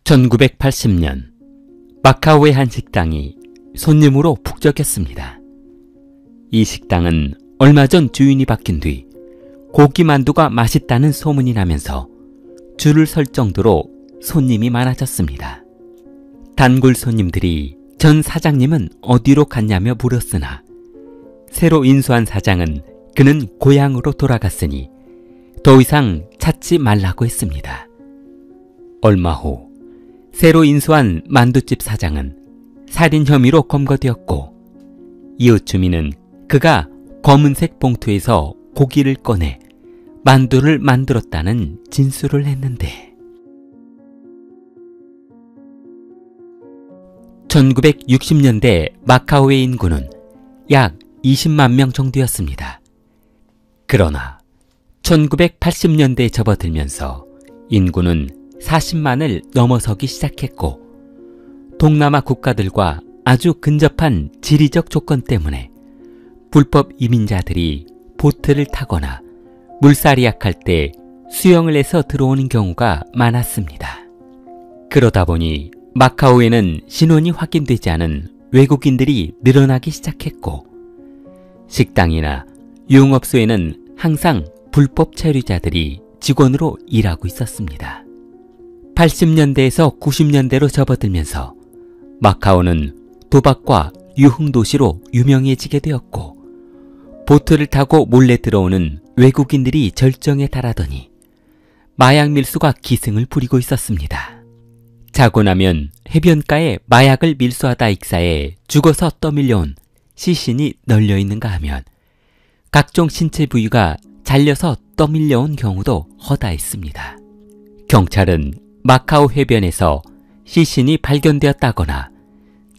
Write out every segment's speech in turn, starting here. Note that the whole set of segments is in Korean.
1980년 마카오의 한 식당이 손님으로 북적였습니다. 이 식당은 얼마 전 주인이 바뀐 뒤 고기만두가 맛있다는 소문이 나면서 줄을 설 정도로 손님이 많아졌습니다. 단골 손님들이 전 사장님은 어디로 갔냐며 물었으나 새로 인수한 사장은 그는 고향으로 돌아갔으니 더 이상 찾지 말라고 했습니다. 얼마 후 새로 인수한 만두집 사장은 살인 혐의로 검거되었고 이웃 주민은 그가 검은색 봉투에서 고기를 꺼내 만두를 만들었다는 진술을 했는데 1960년대 마카오의 인구는 약 20만 명 정도였습니다. 그러나 1980년대에 접어들면서 인구는 40만을 넘어서기 시작했고 동남아 국가들과 아주 근접한 지리적 조건 때문에 불법 이민자들이 보트를 타거나 물살이 약할 때 수영을 해서 들어오는 경우가 많았습니다. 그러다 보니 마카오에는 신원이 확인되지 않은 외국인들이 늘어나기 시작했고 식당이나 유흥업소에는 항상 불법 체류자들이 직원으로 일하고 있었습니다. 80년대에서 90년대로 접어들면서 마카오는 도박과 유흥도시로 유명해지게 되었고 보트를 타고 몰래 들어오는 외국인들이 절정에 달하더니 마약 밀수가 기승을 부리고 있었습니다. 자고 나면 해변가에 마약을 밀수하다 익사해 죽어서 떠밀려온 시신이 널려있는가 하면 각종 신체 부위가 잘려서 떠밀려온 경우도 허다했습니다. 경찰은 마카오 해변에서 시신이 발견되었다거나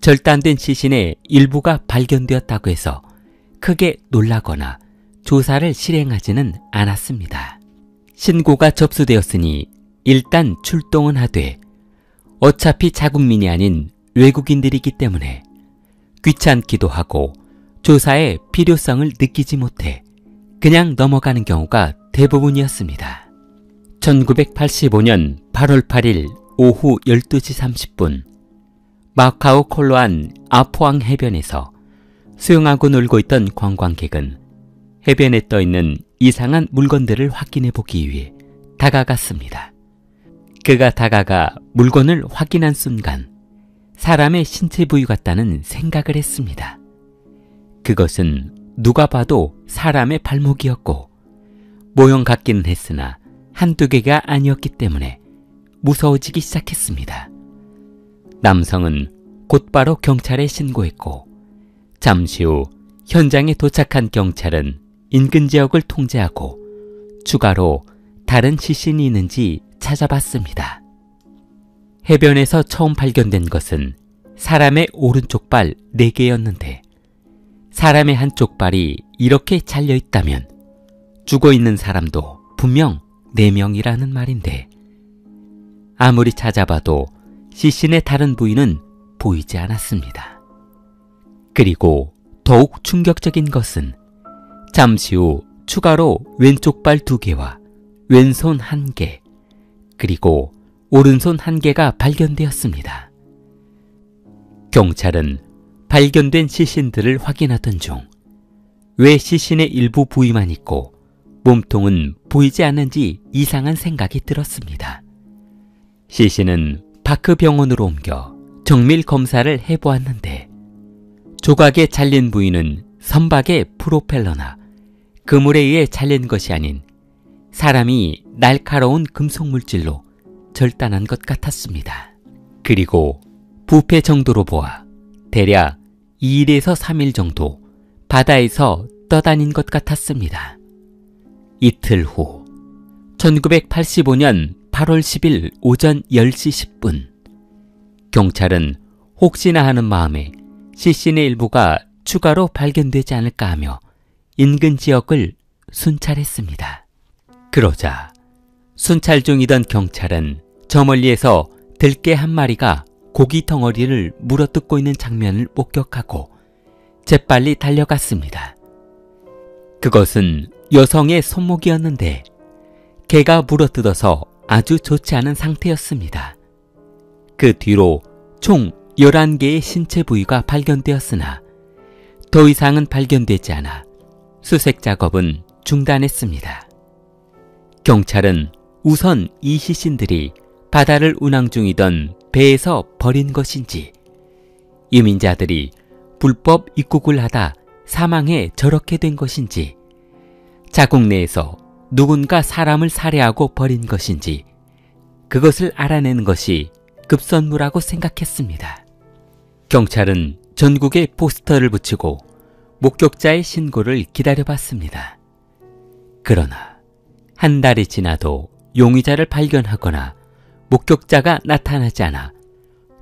절단된 시신의 일부가 발견되었다고 해서 크게 놀라거나 조사를 실행하지는 않았습니다. 신고가 접수되었으니 일단 출동은 하되 어차피 자국민이 아닌 외국인들이기 때문에 귀찮기도 하고 조사의 필요성을 느끼지 못해 그냥 넘어가는 경우가 대부분이었습니다. 1985년 8월 8일 오후 12시 30분 마카오 콜로안 아포앙 해변에서 수영하고 놀고 있던 관광객은 해변에 떠있는 이상한 물건들을 확인해 보기 위해 다가갔습니다. 그가 다가가 물건을 확인한 순간 사람의 신체 부위 같다는 생각을 했습니다. 그것은 누가 봐도 사람의 발목이었고 모형 같기는 했으나 한두 개가 아니었기 때문에 무서워지기 시작했습니다. 남성은 곧바로 경찰에 신고했고 잠시 후 현장에 도착한 경찰은 인근 지역을 통제하고 추가로 다른 시신이 있는지 찾아봤습니다. 해변에서 처음 발견된 것은 사람의 오른쪽 발 4개였는데 사람의 한쪽 발이 이렇게 잘려있다면 죽어있는 사람도 분명 4명이라는 말인데 아무리 찾아봐도 시신의 다른 부위는 보이지 않았습니다. 그리고 더욱 충격적인 것은 잠시 후 추가로 왼쪽 발 2개와 왼손 1개 그리고 오른손 1개가 발견되었습니다. 경찰은 발견된 시신들을 확인하던 중 왜 시신의 일부 부위만 있고 몸통은 보이지 않는지 이상한 생각이 들었습니다. 시신은 파크 병원으로 옮겨 정밀 검사를 해보았는데 조각에 잘린 부위는 선박의 프로펠러나 그물에 의해 잘린 것이 아닌 사람이 날카로운 금속 물질로 절단한 것 같았습니다. 그리고 부패 정도로 보아 대략 2일에서 3일 정도 바다에서 떠다닌 것 같았습니다. 이틀 후 1985년 8월 10일 오전 10시 10분 경찰은 혹시나 하는 마음에 시신의 일부가 추가로 발견되지 않을까 하며 인근 지역을 순찰했습니다. 그러자 순찰 중이던 경찰은 저 멀리에서 들개 한 마리가 고기 덩어리를 물어뜯고 있는 장면을 목격하고 재빨리 달려갔습니다. 그것은 여성의 손목이었는데 개가 물어뜯어서 아주 좋지 않은 상태였습니다. 그 뒤로 총 11개의 신체 부위가 발견되었으나 더 이상은 발견되지 않아 수색 작업은 중단했습니다. 경찰은 우선 이 시신들이 바다를 운항 중이던 배에서 버린 것인지, 이민자들이 불법 입국을 하다 사망해 저렇게 된 것인지, 자국 내에서 누군가 사람을 살해하고 버린 것인지 그것을 알아내는 것이 급선무라고 생각했습니다. 경찰은 전국에 포스터를 붙이고 목격자의 신고를 기다려봤습니다. 그러나 한 달이 지나도 용의자를 발견하거나 목격자가 나타나지 않아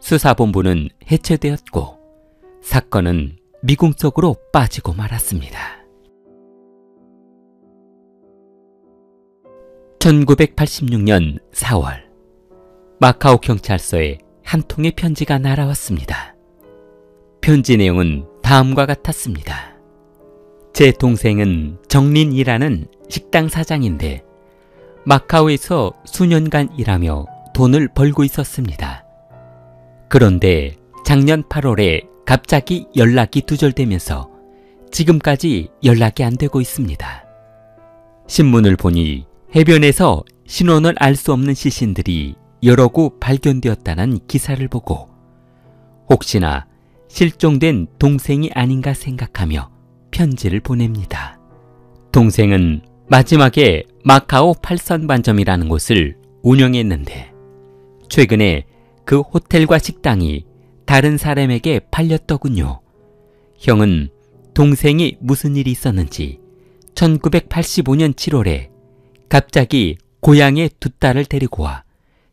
수사본부는 해체되었고 사건은 미궁 속으로 빠지고 말았습니다. 1986년 4월, 마카오 경찰서에 한 통의 편지가 날아왔습니다. 편지 내용은 다음과 같았습니다. 제 동생은 정린이라는 식당 사장인데 마카오에서 수년간 일하며 돈을 벌고 있었습니다. 그런데 작년 8월에 갑자기 연락이 두절되면서 지금까지 연락이 안 되고 있습니다. 신문을 보니 해변에서 신원을 알 수 없는 시신들이 여러 구 발견되었다는 기사를 보고 혹시나 실종된 동생이 아닌가 생각하며 편지를 보냅니다. 동생은 마지막에 마카오 8선반점이라는 곳을 운영했는데 최근에 그 호텔과 식당이 다른 사람에게 팔렸더군요. 형은 동생이 무슨 일이 있었는지 1985년 7월에 갑자기 고향에 두 딸을 데리고 와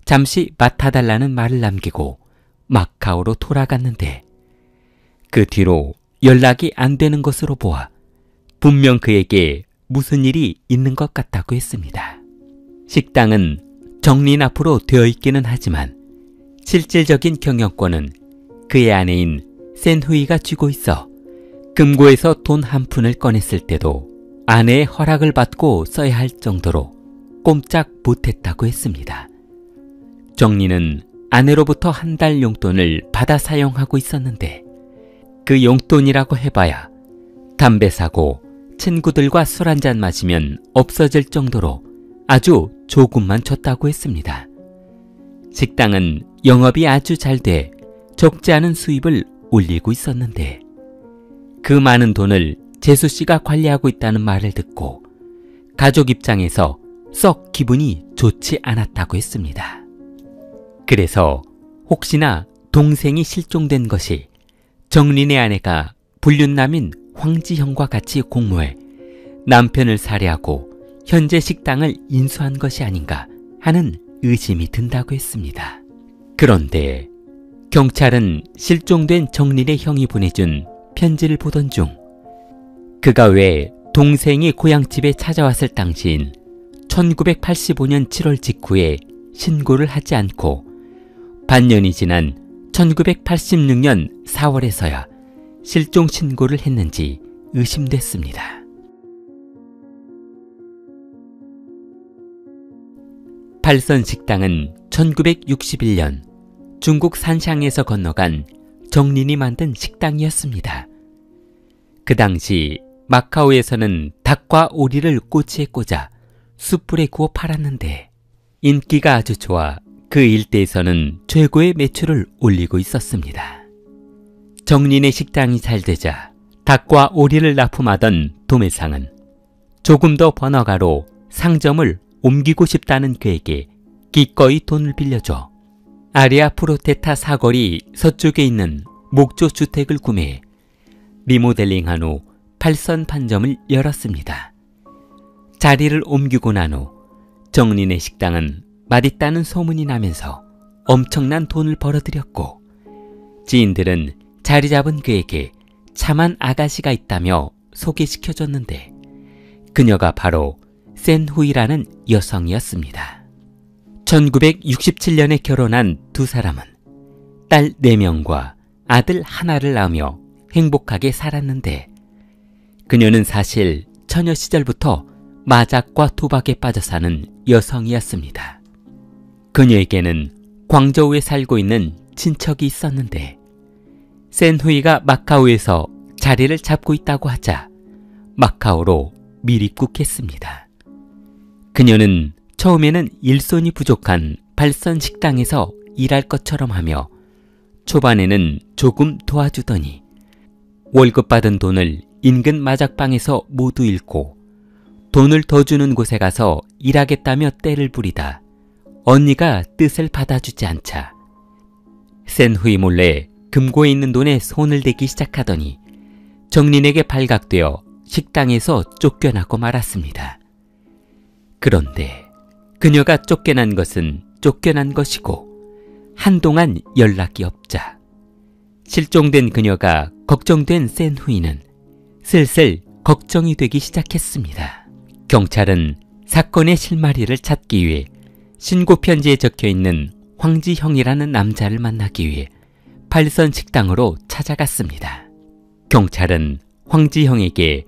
잠시 맡아달라는 말을 남기고 마카오로 돌아갔는데 그 뒤로 연락이 안 되는 것으로 보아 분명 그에게 무슨 일이 있는 것 같다고 했습니다. 식당은 정린 앞으로 되어 있기는 하지만 실질적인 경영권은 그의 아내인 센후이가 쥐고 있어 금고에서 돈 한 푼을 꺼냈을 때도 아내의 허락을 받고 써야 할 정도로 꼼짝 못했다고 했습니다. 정리는 아내로부터 한 달 용돈을 받아 사용하고 있었는데 그 용돈이라고 해봐야 담배 사고 친구들과 술 한잔 마시면 없어질 정도로 아주 조금만 줬다고 했습니다. 식당은 영업이 아주 잘 돼 적지 않은 수입을 올리고 있었는데 그 많은 돈을 재수 씨가 관리하고 있다는 말을 듣고 가족 입장에서 썩 기분이 좋지 않았다고 했습니다. 그래서 혹시나 동생이 실종된 것이 정린의 아내가 불륜남인 황지형과 같이 공모해 남편을 살해하고 현재 식당을 인수한 것이 아닌가 하는 의심이 든다고 했습니다. 그런데 경찰은 실종된 정린의 형이 보내준 편지를 보던 중 그가 왜 동생이 고향집에 찾아왔을 당시인 1985년 7월 직후에 신고를 하지 않고 반년이 지난 1986년 4월에서야 실종 신고를 했는지 의심됐습니다. 팔선 식당은 1961년 중국 산샹에서 건너간 정린이 만든 식당이었습니다. 그 당시 마카오에서는 닭과 오리를 꼬치에 꽂아 숯불에 구워 팔았는데 인기가 아주 좋아 그 일대에서는 최고의 매출을 올리고 있었습니다. 정린의 식당이 잘 되자 닭과 오리를 납품하던 도매상은 조금 더 번화가로 상점을 옮기고 싶다는 그에게 기꺼이 돈을 빌려줘 아리아 프로테타 사거리 서쪽에 있는 목조 주택을 구매해 리모델링한 후 8선 판점을 열었습니다. 자리를 옮기고 난 후 정린의 식당은 맛있다는 소문이 나면서 엄청난 돈을 벌어들였고 지인들은 자리 잡은 그에게 참한 아가씨가 있다며 소개시켜줬는데 그녀가 바로 센후이라는 여성이었습니다. 1967년에 결혼한 두 사람은 딸 4명과 아들 하나를 낳으며 행복하게 살았는데 그녀는 사실 처녀 시절부터 마작과 도박에 빠져 사는 여성이었습니다. 그녀에게는 광저우에 살고 있는 친척이 있었는데 센후이가 마카오에서 자리를 잡고 있다고 하자 마카오로 미립국했습니다. 그녀는 처음에는 일손이 부족한 발선 식당에서 일할 것처럼 하며 초반에는 조금 도와주더니 월급 받은 돈을 인근 마작방에서 모두 잃고 돈을 더 주는 곳에 가서 일하겠다며 떼를 부리다 언니가 뜻을 받아주지 않자 센후이 몰래 금고에 있는 돈에 손을 대기 시작하더니 정린에게 발각되어 식당에서 쫓겨나고 말았습니다. 그런데 그녀가 쫓겨난 것은 쫓겨난 것이고 한동안 연락이 없자 실종된 그녀가 걱정된 센후이는 슬슬 걱정이 되기 시작했습니다. 경찰은 사건의 실마리를 찾기 위해 신고 편지에 적혀있는 황지형이라는 남자를 만나기 위해 팔선 식당으로 찾아갔습니다. 경찰은 황지형에게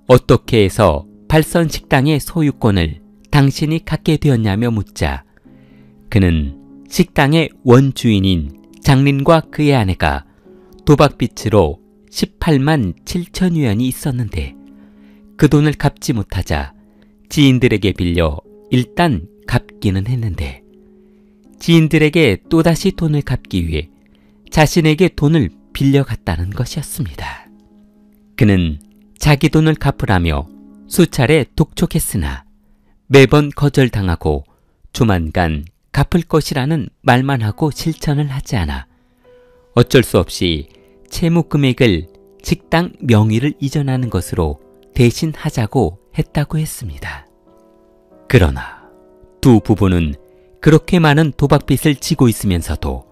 어떻게 해서 팔선 식당의 소유권을 당신이 갖게 되었냐며 묻자 그는 식당의 원주인인 장린과 그의 아내가 도박빚으로 18만 7천 위안이 있었는데 그 돈을 갚지 못하자 지인들에게 빌려 일단 갚기는 했는데 지인들에게 또다시 돈을 갚기 위해 자신에게 돈을 빌려갔다는 것이었습니다. 그는 자기 돈을 갚으라며 수차례 독촉했으나 매번 거절당하고 조만간 갚을 것이라는 말만 하고 실천을 하지 않아 어쩔 수 없이 채무 금액을 식당 명의를 이전하는 것으로 대신 하자고 했다고 했습니다. 그러나 두 부부는 그렇게 많은 도박빚을 지고 있으면서도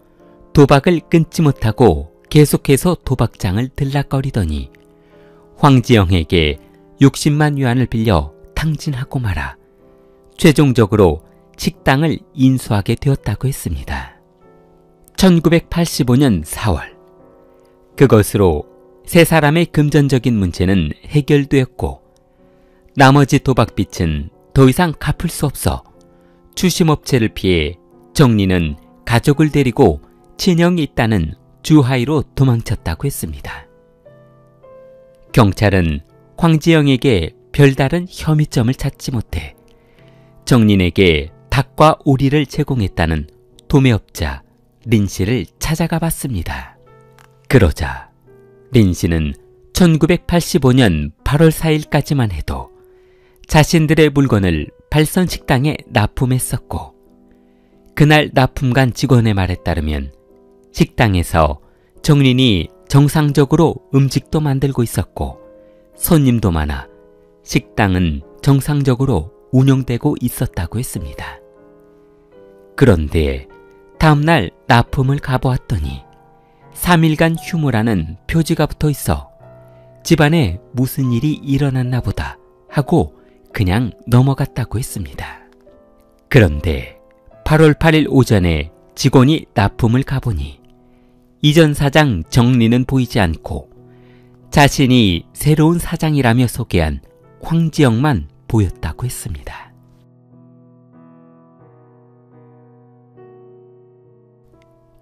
도박을 끊지 못하고 계속해서 도박장을 들락거리더니 황지영에게 60만 위안을 빌려 탕진하고 말아 최종적으로 식당을 인수하게 되었다고 했습니다. 1985년 4월 그것으로 세 사람의 금전적인 문제는 해결되었고 나머지 도박빚은 더 이상 갚을 수 없어 추심업체를 피해 정리는 가족을 데리고 친형이 있다는 주하이로 도망쳤다고 했습니다. 경찰은 황지영에게 별다른 혐의점을 찾지 못해 정린에게 닭과 오리를 제공했다는 도매업자 린 씨를 찾아가 봤습니다. 그러자 린 씨는 1985년 8월 4일까지만 해도 자신들의 물건을 발선식당에 납품했었고 그날 납품간 직원의 말에 따르면 식당에서 정린이 정상적으로 음식도 만들고 있었고 손님도 많아 식당은 정상적으로 운영되고 있었다고 했습니다. 그런데 다음날 납품을 가보았더니 3일간 휴무라는 표지가 붙어 있어 집안에 무슨 일이 일어났나 보다 하고 그냥 넘어갔다고 했습니다. 그런데 8월 8일 오전에 직원이 납품을 가보니 이전 사장 정리는 보이지 않고 자신이 새로운 사장이라며 소개한 황지영만 보였다고 했습니다.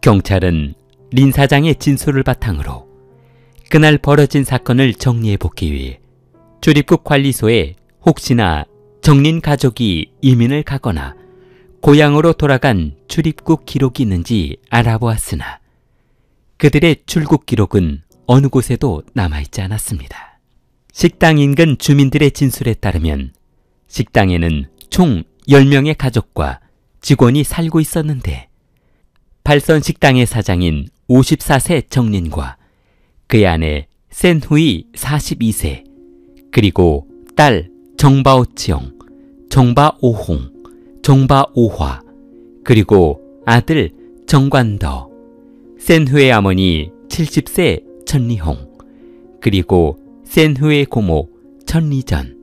경찰은 린 사장의 진술을 바탕으로 그날 벌어진 사건을 정리해보기 위해 출입국 관리소에 혹시나 정린 가족이 이민을 가거나 고향으로 돌아간 출입국 기록이 있는지 알아보았으나 그들의 출국 기록은 어느 곳에도 남아있지 않았습니다. 식당 인근 주민들의 진술에 따르면 식당에는 총 10명의 가족과 직원이 살고 있었는데 발선식당의 사장인 54세 정린과 그의 아내 센후이 42세 그리고 딸 정바오치영, 정바오홍, 정바오화 그리고 아들 정관더, 센후의 어머니 70세 천리홍 그리고 센후의 고모 천리전,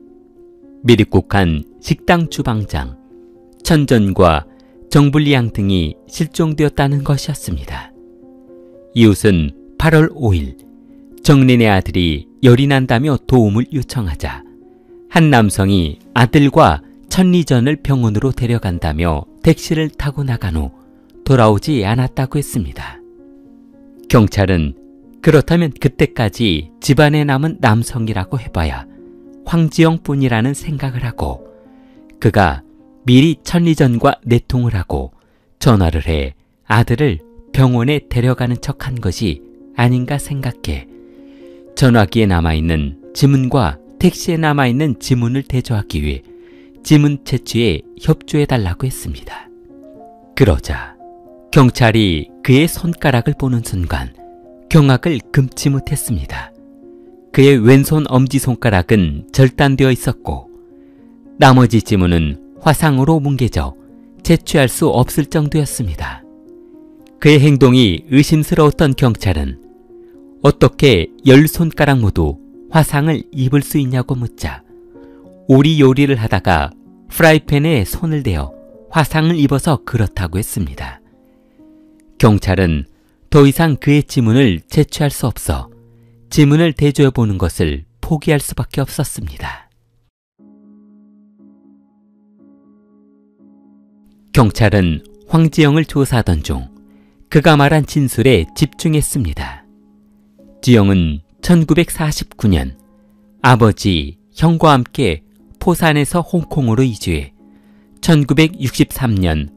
미립국한 식당 주방장 천전과 정불리양 등이 실종되었다는 것이었습니다. 이웃은 8월 5일 정린의 아들이 열이 난다며 도움을 요청하자 한 남성이 아들과 천리전을 병원으로 데려간다며 택시를 타고 나간 후 돌아오지 않았다고 했습니다. 경찰은 그렇다면 그때까지 집안에 남은 남성이라고 해봐야 황지영뿐이라는 생각을 하고 그가 미리 천리전과 내통을 하고 전화를 해 아들을 병원에 데려가는 척한 것이 아닌가 생각해 전화기에 남아있는 지문과 택시에 남아있는 지문을 대조하기 위해 지문 채취에 협조해달라고 했습니다. 그러자 경찰이 그의 손가락을 보는 순간 경악을 금치 못했습니다. 그의 왼손 엄지손가락은 절단되어 있었고 나머지 지문은 화상으로 뭉개져 채취할 수 없을 정도였습니다. 그의 행동이 의심스러웠던 경찰은 어떻게 10손가락 모두 화상을 입을 수 있냐고 묻자 오리 요리를 하다가 프라이팬에 손을 대어 화상을 입어서 그렇다고 했습니다. 경찰은 더 이상 그의 지문을 채취할 수 없어 지문을 대조해 보는 것을 포기할 수밖에 없었습니다. 경찰은 황지영을 조사하던 중 그가 말한 진술에 집중했습니다. 지영은 1949년 아버지, 형과 함께 포산에서 홍콩으로 이주해 1963년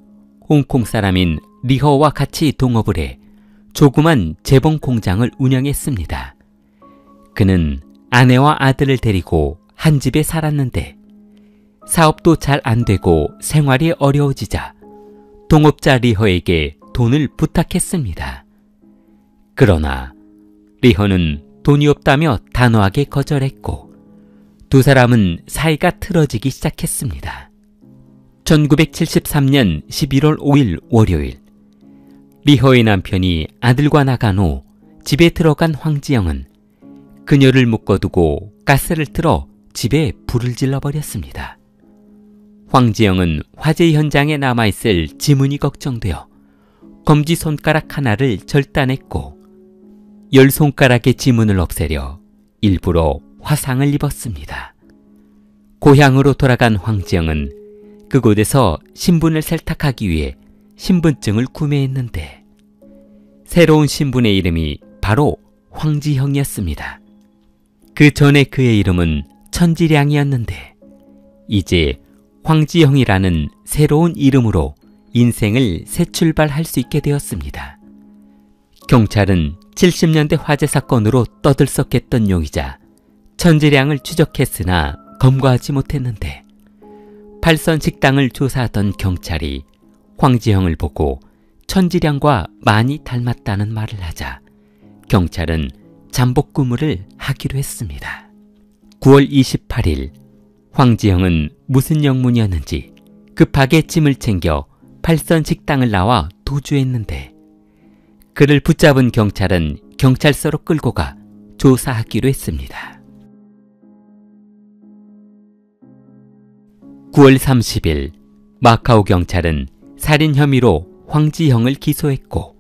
홍콩 사람인 리허와 같이 동업을 해 조그만 재봉 공장을 운영했습니다. 그는 아내와 아들을 데리고 한 집에 살았는데 사업도 잘 안 되고 생활이 어려워지자 동업자 리허에게 돈을 부탁했습니다. 그러나 리허는 돈이 없다며 단호하게 거절했고 두 사람은 사이가 틀어지기 시작했습니다. 1973년 11월 5일 월요일 리허의 남편이 아들과 나간 후 집에 들어간 황지영은 그녀를 묶어두고 가스를 틀어 집에 불을 질러버렸습니다. 황지영은 화재 현장에 남아있을 지문이 걱정되어 검지손가락 하나를 절단했고 10손가락의 지문을 없애려 일부러 화상을 입었습니다. 고향으로 돌아간 황지영은 그곳에서 신분을 세탁하기 위해 신분증을 구매했는데 새로운 신분의 이름이 바로 황지형이었습니다. 그 전에 그의 이름은 천지량이었는데 이제 황지형이라는 새로운 이름으로 인생을 새 출발할 수 있게 되었습니다. 경찰은 70년대 화재 사건으로 떠들썩했던 용의자 천지량을 추적했으나 검거하지 못했는데 팔선 식당을 조사하던 경찰이 황지형을 보고 천지량과 많이 닮았다는 말을 하자 경찰은 잠복구무를 하기로 했습니다. 9월 28일 황지형은 무슨 영문이었는지 급하게 짐을 챙겨 팔선 식당을 나와 도주했는데 그를 붙잡은 경찰은 경찰서로 끌고 가 조사하기로 했습니다. 9월 30일 마카오 경찰은 살인 혐의로 황지형을 기소했고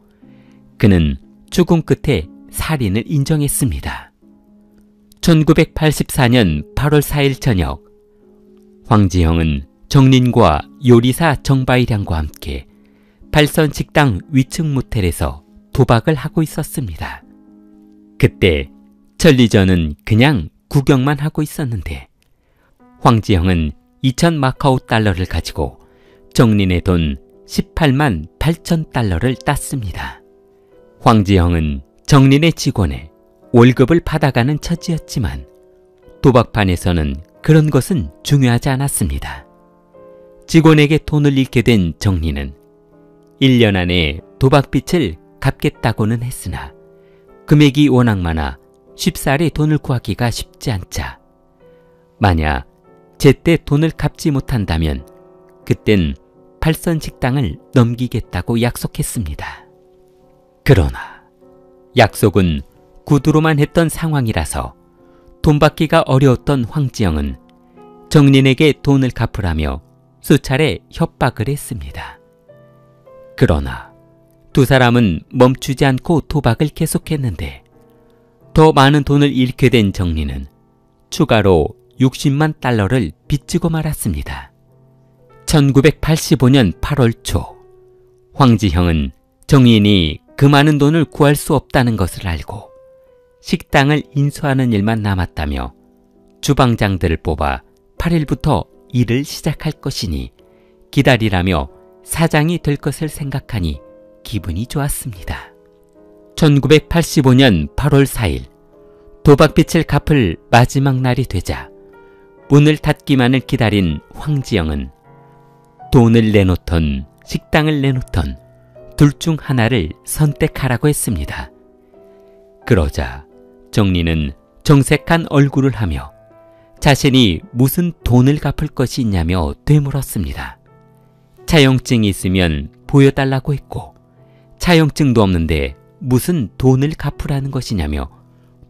그는 죽음 끝에 살인을 인정했습니다. 1984년 8월 4일 저녁 황지형은 정린과 요리사 정바이량과 함께 팔선 식당 위층 모텔에서 도박을 하고 있었습니다. 그때 천리전은 그냥 구경만 하고 있었는데 황지형은 2,000 마카오 달러를 가지고 정린의 돈 18만 8천 달러를 땄습니다. 황지형은 정린의 직원에 월급을 받아가는 처지였지만 도박판에서는 그런 것은 중요하지 않았습니다. 직원에게 돈을 잃게 된 정린은 1년 안에 도박빚을 갚겠다고는 했으나 금액이 워낙 많아 쉽사리 돈을 구하기가 쉽지 않자 만약 제때 돈을 갚지 못한다면 그땐 팔선 식당을 넘기겠다고 약속했습니다. 그러나 약속은 구두로만 했던 상황이라서 돈 받기가 어려웠던 황지영은 정린에게 돈을 갚으라며 수차례 협박을 했습니다. 그러나 두 사람은 멈추지 않고 도박을 계속했는데 더 많은 돈을 잃게 된 정린은 추가로 60만 달러를 빚지고 말았습니다. 1985년 8월 초 황지형은 정인이 그 많은 돈을 구할 수 없다는 것을 알고 식당을 인수하는 일만 남았다며 주방장들을 뽑아 8일부터 일을 시작할 것이니 기다리라며 사장이 될 것을 생각하니 기분이 좋았습니다. 1985년 8월 4일 도박빚을 갚을 마지막 날이 되자 문을 닫기만을 기다린 황지영은 돈을 내놓던 식당을 내놓던 둘 중 하나를 선택하라고 했습니다. 그러자 정리는 정색한 얼굴을 하며 자신이 무슨 돈을 갚을 것이 있냐며 되물었습니다. 차용증이 있으면 보여달라고 했고 차용증도 없는데 무슨 돈을 갚으라는 것이냐며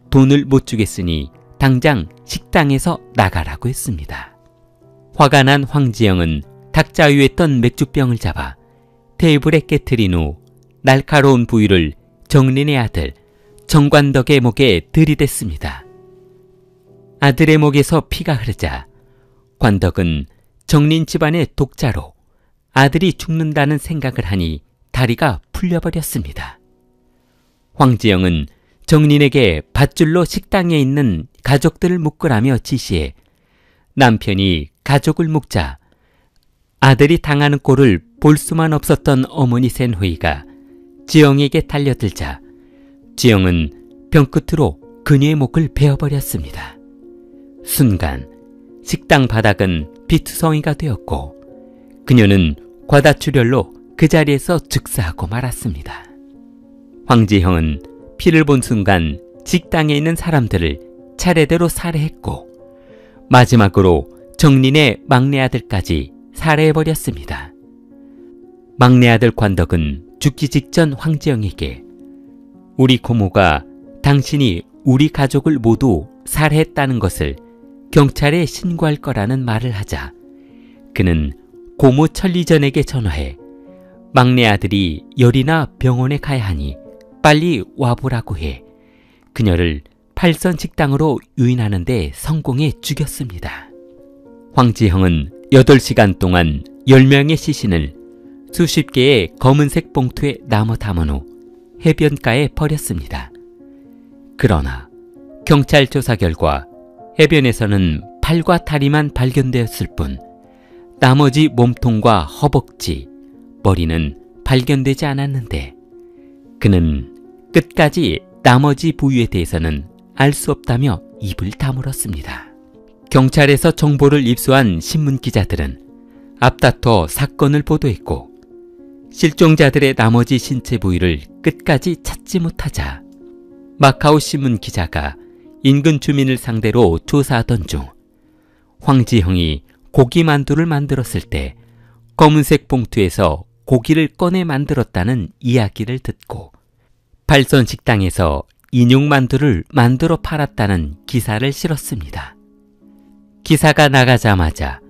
돈을 못 주겠으니 당장 식당에서 나가라고 했습니다. 화가 난 황지영은 탁자 위에 있던 맥주병을 잡아 테이블에 깨트린 후 날카로운 부위를 정린의 아들 정관덕의 목에 들이댔습니다. 아들의 목에서 피가 흐르자 관덕은 정린 집안의 독자로 아들이 죽는다는 생각을 하니 다리가 풀려버렸습니다. 황지영은 정린에게 밧줄로 식당에 있는 가족들을 묶으라며 지시해 남편이 가족을 묶자 아들이 당하는 꼴을 볼 수만 없었던 어머니 센호이가 지영에게 달려들자 지영은 병끝으로 그녀의 목을 베어버렸습니다. 순간 식당 바닥은 피투성이가 되었고 그녀는 과다출혈로 그 자리에서 즉사하고 말았습니다. 황지형은 피를 본 순간 식당에 있는 사람들을 차례대로 살해했고 마지막으로 정린의 막내 아들까지 살해해버렸습니다. 막내 아들 관덕은 죽기 직전 황지영에게 우리 고모가 당신이 우리 가족을 모두 살해했다는 것을 경찰에 신고할 거라는 말을 하자 그는 고모 천리전에게 전화해 막내 아들이 열이나 병원에 가야 하니 빨리 와보라고 해 그녀를 팔선 식당으로 유인하는 데 성공해 죽였습니다. 황지형은 8시간 동안 10명의 시신을 수십 개의 검은색 봉투에 남아 담은 후 해변가에 버렸습니다. 그러나 경찰 조사 결과 해변에서는 팔과 다리만 발견되었을 뿐 나머지 몸통과 허벅지, 머리는 발견되지 않았는데 그는 끝까지 나머지 부위에 대해서는 알 수 없다며 입을 다물었습니다. 경찰에서 정보를 입수한 신문 기자들은 앞다퉈 사건을 보도했고 실종자들의 나머지 신체 부위를 끝까지 찾지 못하자 마카오 신문 기자가 인근 주민을 상대로 조사하던 중 황지형이 고기 만두를 만들었을 때 검은색 봉투에서 고기를 꺼내 만들었다는 이야기를 듣고 팔선 식당에서 인육 만두를 만들어 팔았다는 기사를 실었습니다. 기사가 나가자마자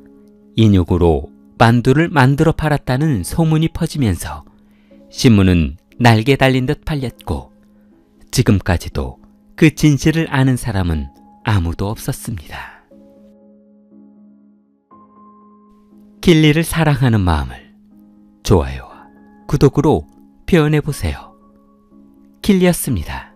인육으로 만두를 만들어 팔았다는 소문이 퍼지면서 신문은 날개 달린 듯 팔렸고 지금까지도 그 진실을 아는 사람은 아무도 없었습니다. 길리를 사랑하는 마음을 좋아요와 구독으로 표현해보세요. 길리였습니다.